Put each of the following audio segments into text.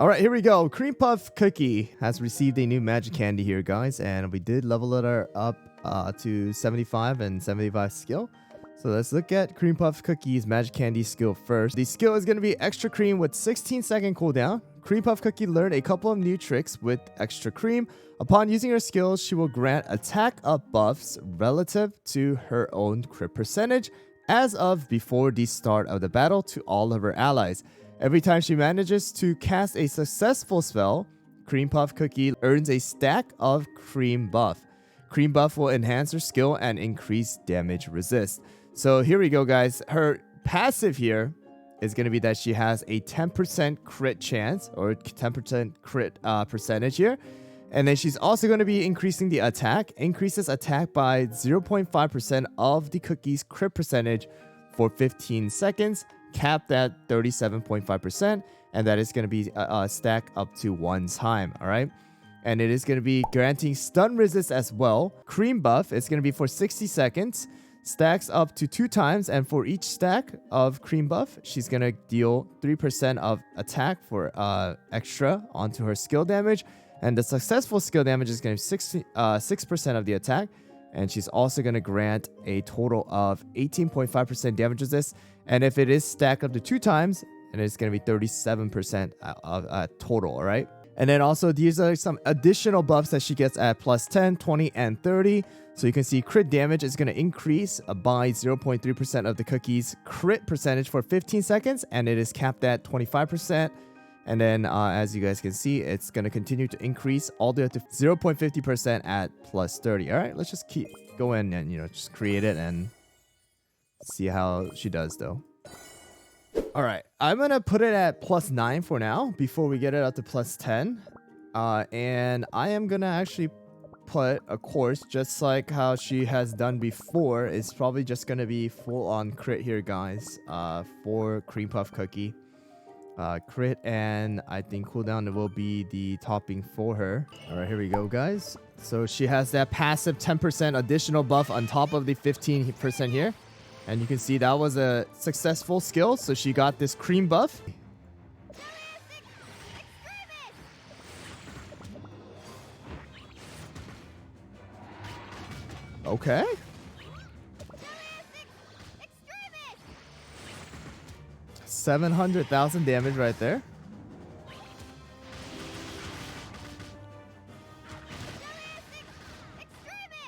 All right, here we go. Cream Puff Cookie has received a new magic candy here, guys, and we did level it up to 75 and 75 skill. So let's look at Cream Puff Cookie's magic candy skill first. The skill is going to be extra cream with 16-second cooldown. Cream Puff Cookie learned a couple of new tricks with extra cream. Upon using her skills, she will grant attack up buffs relative to her own crit percentage as of before the start of the battle to all of her allies. Every time she manages to cast a successful spell, Cream Puff Cookie earns a stack of cream buff. Cream buff will enhance her skill and increase damage resist. So here we go, guys. Her passive here is going to be that she has a 10% crit chance or 10% crit percentage here. And then she's also going to be increasing the attack. Increases attack by 0.5% of the cookie's crit percentage for 15 seconds. Capped at 37.5%, and that is going to be a stack up to 1 time. All right, and it is going to be granting stun resist as well. Cream buff is going to be for 60 seconds, stacks up to 2 times, and for each stack of cream buff, she's going to deal 3% of attack for extra onto her skill damage, and the successful skill damage is going to be 6% of the attack. And she's also going to grant a total of 18.5% damage resist. And if it is stacked up to 2 times, and it's going to be 37% of total, all right? And then also, these are some additional buffs that she gets at plus 10, 20, and 30. So you can see crit damage is going to increase by 0.3% of the cookie's crit percentage for 15 seconds. And it is capped at 25%. And then, as you guys can see, it's going to continue to increase all the way up to 0.50% at plus 30. All right, let's just keep going and, just create it and see how she does, though. All right, I'm going to put it at plus 9 for now before we get it up to plus 10. And I am going to actually put a course just like how she has done before. It's probably just going to be full-on crit here, guys, for Cream Puff Cookie. Crit, and I think cooldown will be the topping for her. All right, here we go, guys. So she has that passive 10% additional buff on top of the 15% here, and you can see that was a successful skill. So she got this cream buff. Okay. 700,000 damage right there.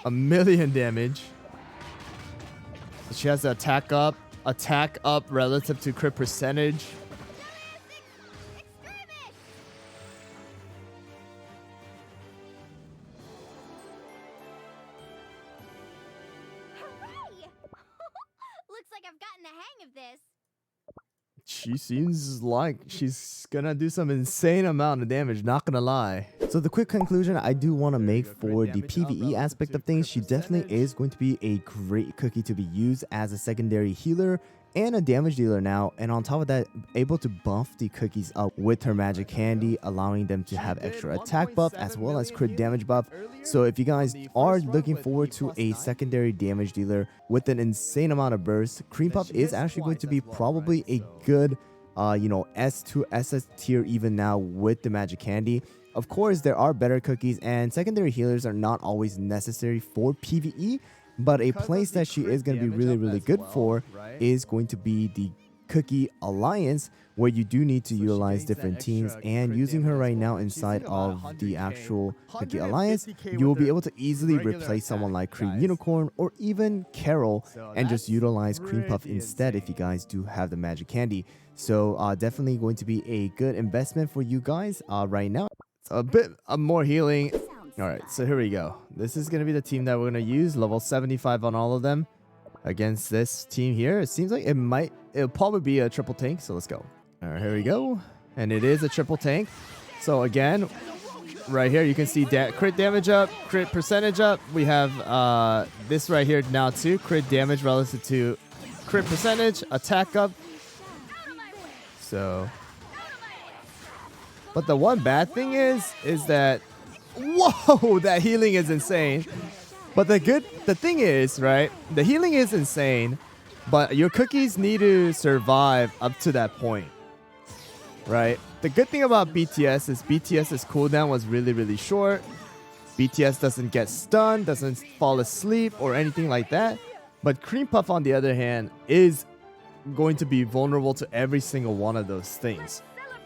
A million damage. So she has the attack up relative to crit percentage. Hooray! Looks like I've gotten the hang of this. She seems like she's gonna do some insane amount of damage, not gonna lie. So the quick conclusion I do want to make for the PvE aspect of things, she definitely is going to be a great cookie to be used as a secondary healer and a damage dealer now, and on top of that, able to buff the cookies up with her magic candy, allowing them to have extra attack buff as well as crit damage buff. So if you guys are looking forward to a secondary damage dealer with an insane amount of burst, Cream Puff is actually going to be probably a good S to SS tier even now with the magic candy. Of course, there are better cookies, and secondary healers are not always necessary for PvE, but a place that she is going to be really good for is going to be the Cookie Alliance, where you do need to utilize different teams, and using her right now inside of the actual Cookie Alliance, you will be able to easily replace someone like Cream Unicorn or even Carol and just utilize Cream Puff instead if you guys do have the magic candy. So definitely going to be a good investment for you guys right now. It's a bit more healing. All right, so here we go. This is going to be the team that we're going to use. Level 75 on all of them against this team here. It seems like it'll probably be a triple tank, so let's go. All right, here we go. And it is a triple tank. So again, right here, you can see crit damage up, crit percentage up. We have this right here now too. Crit damage relative to crit percentage, attack up. So, but the one bad thing is that, whoa, that healing is insane. But the thing is, right, the healing is insane, but your cookies need to survive up to that point, right? the good thing about BTS is BTS's cooldown was really short. BTS doesn't get stunned, doesn't fall asleep or anything like that. But Cream Puff, on the other hand, is going to be vulnerable to every single one of those things,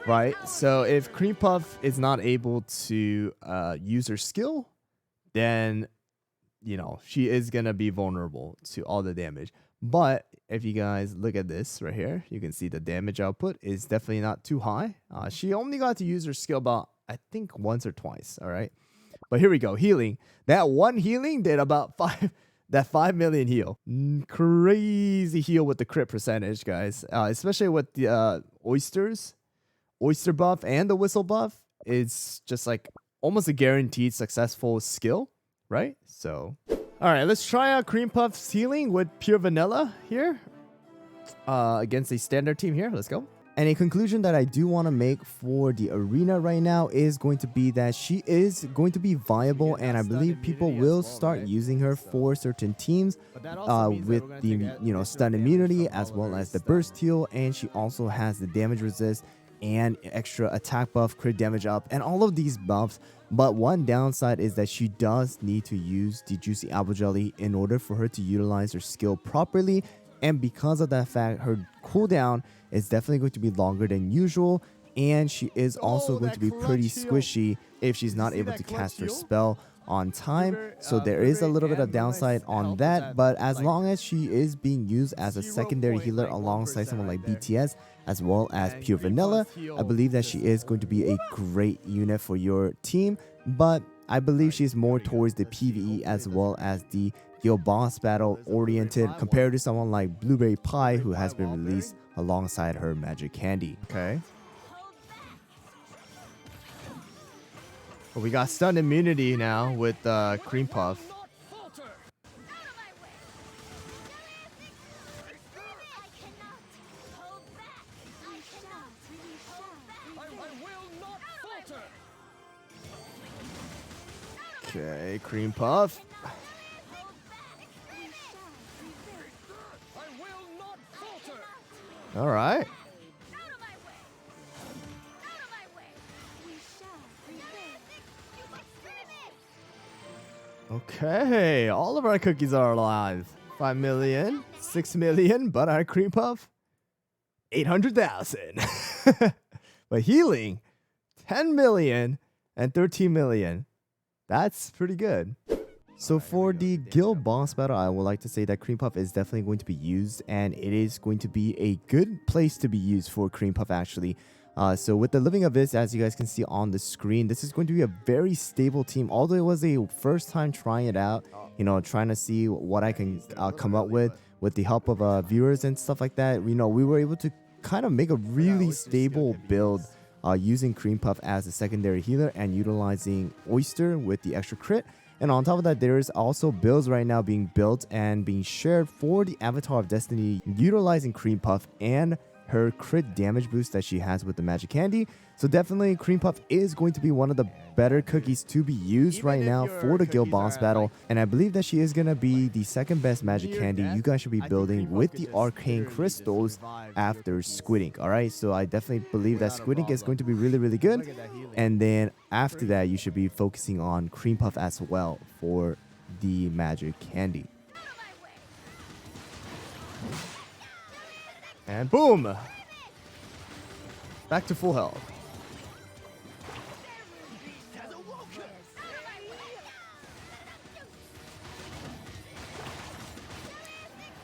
right? So if Cream Puff is not able to use her skill, then, you know, she is going to be vulnerable to all the damage. But if you guys look at this right here, you can see the damage output is definitely not too high. She only got to use her skill about, I think, once or twice, all right? But here we go, healing. That one healing did about 5 million heal. Crazy heal with the crit percentage, guys. Especially with the oyster buff and the whistle buff. It's just like almost a guaranteed successful skill, right? So, all right, let's try out Cream Puff's healing with pure vanilla here against a standard team here. Let's go. And a conclusion that I do want to make for the arena right now is going to be that she is going to be viable, and I believe people will start using her for certain teams with the stun immunity as well as the burst heal, and she also has the damage resist and extra attack buff, crit damage up, and all of these buffs. But one downside is that she does need to use the Juicy Apple Jelly in order for her to utilize her skill properly, and because of that fact, her cooldown is definitely going to be longer than usual, and she is also going to be pretty squishy if she's not able to cast her spell on time. So there is a little bit of downside on that, but as long as she is being used as a secondary healer alongside someone like BTS as well as pure vanilla, I believe that she is going to be a great unit for your team. But I believe she's more towards the PvE as well as the guild boss battle oriented compared to someone like Blueberry Pie, who has been released alongside her magic candy. Okay. Well, we got stun immunity now with Cream Puff. Okay, Cream Puff. All right. Okay, all of our cookies are alive. 5 million, 6 million, but our Cream Puff, 800,000. But healing, 10 million and 13 million. That's pretty good. So for the guild boss battle, I would like to say that Cream Puff is definitely going to be used, and it is going to be a good place to be used for Cream Puff actually. So with the Living Abyss, as you guys can see on the screen, this is going to be a very stable team. Although it was a first time trying it out, trying to see what I can come up with the help of viewers and stuff like that. We were able to kind of make a really stable build using Cream Puff as a secondary healer and utilizing Oyster with the extra crit. And on top of that, there's also builds right now being built and being shared for the Avatar of Destiny utilizing Cream Puff and her crit damage boost that she has with the magic candy. So definitely Cream Puff is going to be one of the better cookies to be used right now for the guild boss battle, and I believe that she is going to be the second best magic candy you guys should be building with the arcane crystals after Squid. All right, so I definitely believe that Squid is going to be really good, and then after that you should be focusing on Cream Puff as well for the magic candy. And boom! Back to full health.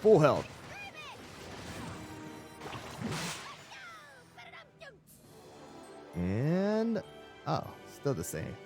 Full health. And still the same.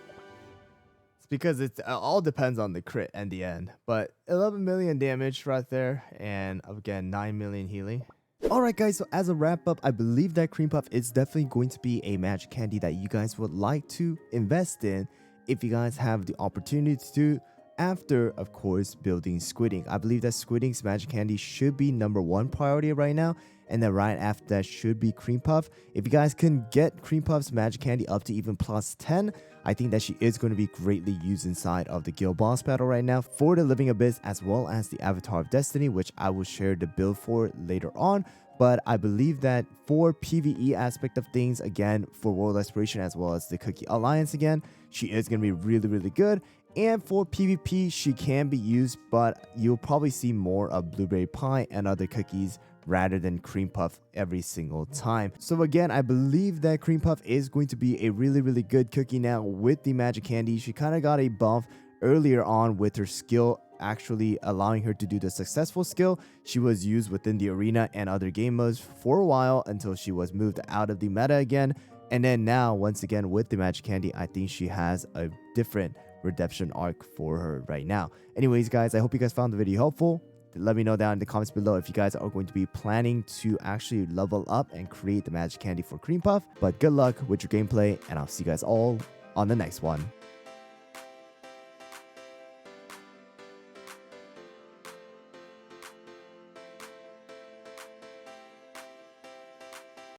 It's because it all depends on the crit and the end. But 11 million damage right there, and again 9 million healing. Alright guys, so as a wrap up, I believe that Cream Puff is definitely going to be a magic candy that you guys would like to invest in if you guys have the opportunity to, after of course building Squid. I believe that Squid's magic candy should be #1 priority right now, and then right after that should be Cream Puff. If you guys can get Cream Puff's magic candy up to even +10, I think that she is going to be greatly used inside of the guild boss battle right now for the Living Abyss as well as the Avatar of Destiny, which I will share the build for later on. But I believe that for PvE aspect of things, again, for World Exploration as well as the Cookie Alliance again, she is going to be really, really good. And for PvP, she can be used, but you'll probably see more of Blueberry Pie and other cookies rather than Cream Puff every single time. So again, I believe that Cream Puff is going to be a really, really good cookie now with the Magic Candy. She kind of got a buff earlier on with her skill actually allowing her to do the successful skill. She was used within the arena and other game modes for a while until she was moved out of the meta again. And then now, once again, with the Magic Candy, I think she has a different redemption arc for her right now. Anyways, guys, I hope you guys found the video helpful. Let me know down in the comments below if you guys are going to be planning to actually level up and create the Magic Candy for Cream Puff. But good luck with your gameplay, and I'll see you guys all on the next one.